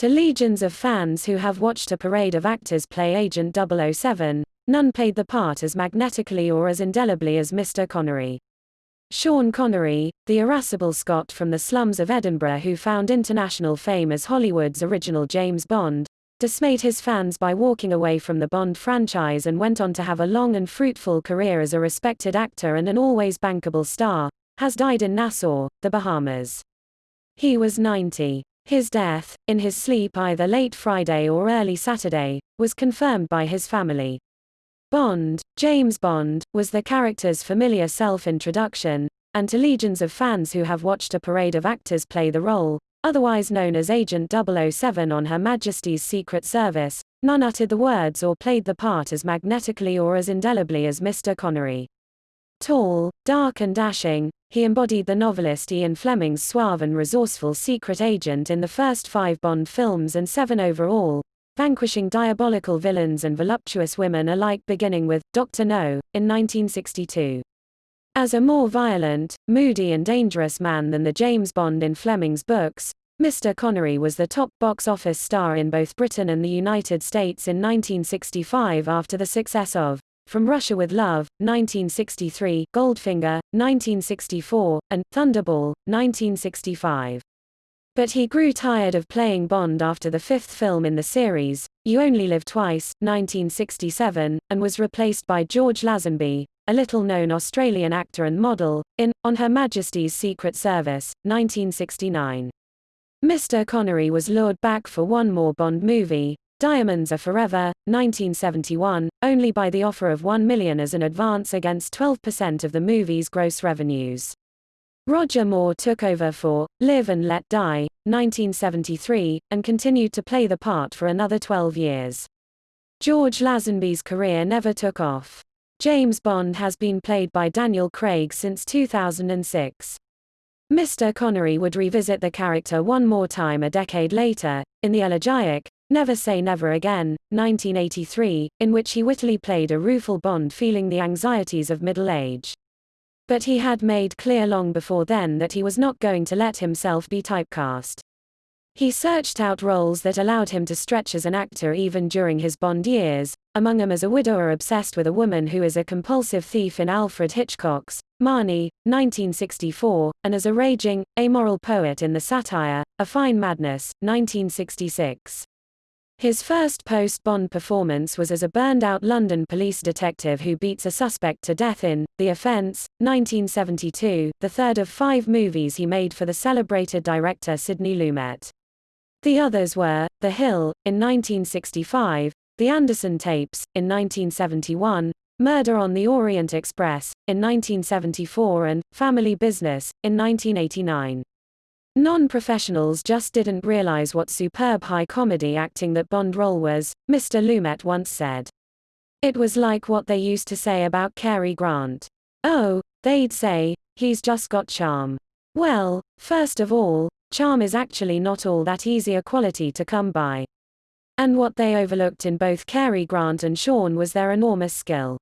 To legions of fans who have watched a parade of actors play Agent 007, none played the part as magnetically or as indelibly as Mr. Connery. Sean Connery, the irascible Scot from the slums of Edinburgh who found international fame as Hollywood's original James Bond, dismayed his fans by walking away from the Bond franchise and went on to have a long and fruitful career as a respected actor and an always bankable star, has died in Nassau, the Bahamas. He was 90. His death, in his sleep either late Friday or early Saturday, was confirmed by his family. Bond, James Bond, was the character's familiar self-introduction, and to legions of fans who have watched a parade of actors play the role, otherwise known as Agent 007 on Her Majesty's Secret Service, none uttered the words or played the part as magnetically or as indelibly as Mr. Connery. Tall, dark and dashing, he embodied the novelist Ian Fleming's suave and resourceful secret agent in the first 5 Bond films and 7 overall, vanquishing diabolical villains and voluptuous women alike, beginning with Dr. No, in 1962. As a more violent, moody and dangerous man than the James Bond in Fleming's books, Mr. Connery was the top box office star in both Britain and the United States in 1965 after the success of From Russia with Love, 1963, Goldfinger, 1964, and Thunderball, 1965. But he grew tired of playing Bond after the 5th film in the series, You Only Live Twice, 1967, and was replaced by George Lazenby, a little-known Australian actor and model, in On Her Majesty's Secret Service, 1969. Mr. Connery was lured back for one more Bond movie, Diamonds Are Forever, 1971, only by the offer of $1 million as an advance against 12% of the movie's gross revenues. Roger Moore took over for Live and Let Die, 1973, and continued to play the part for another 12 years. George Lazenby's career never took off. James Bond has been played by Daniel Craig since 2006. Mr. Connery would revisit the character one more time a decade later, in the elegiac Never Say Never Again, 1983, in which he wittily played a rueful Bond feeling the anxieties of middle age. But he had made clear long before then that he was not going to let himself be typecast. He searched out roles that allowed him to stretch as an actor even during his Bond years, among them as a widower obsessed with a woman who is a compulsive thief in Alfred Hitchcock's Marnie, 1964, and as a raging, amoral poet in the satire, A Fine Madness, 1966. His first post-Bond performance was as a burned-out London police detective who beats a suspect to death in The Offence, 1972, the third of 5 movies he made for the celebrated director Sidney Lumet. The others were The Hill, in 1965, The Anderson Tapes, in 1971, Murder on the Orient Express, in 1974 and Family Business, in 1989. Non-professionals just didn't realize what superb high comedy acting that Bond role was, Mr. Lumet once said. It was like what they used to say about Cary Grant. Oh, they'd say, he's just got charm. Well, first of all, charm is actually not all that easy a quality to come by. And what they overlooked in both Cary Grant and Sean was their enormous skill.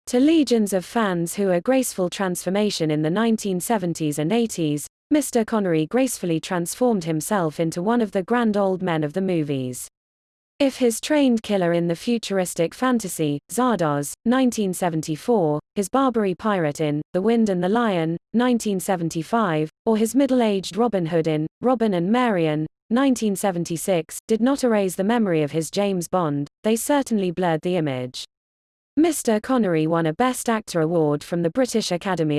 To legions of fans who a graceful transformation in the 1970s and 80s, Mr. Connery gracefully transformed himself into one of the grand old men of the movies. If his trained killer in the futuristic fantasy, Zardoz, 1974, his Barbary pirate in The Wind and the Lion, 1975, or his middle-aged Robin Hood in Robin and Marian, 1976, did not erase the memory of his James Bond, they certainly blurred the image. Mr. Connery won a Best Actor award from the British Academy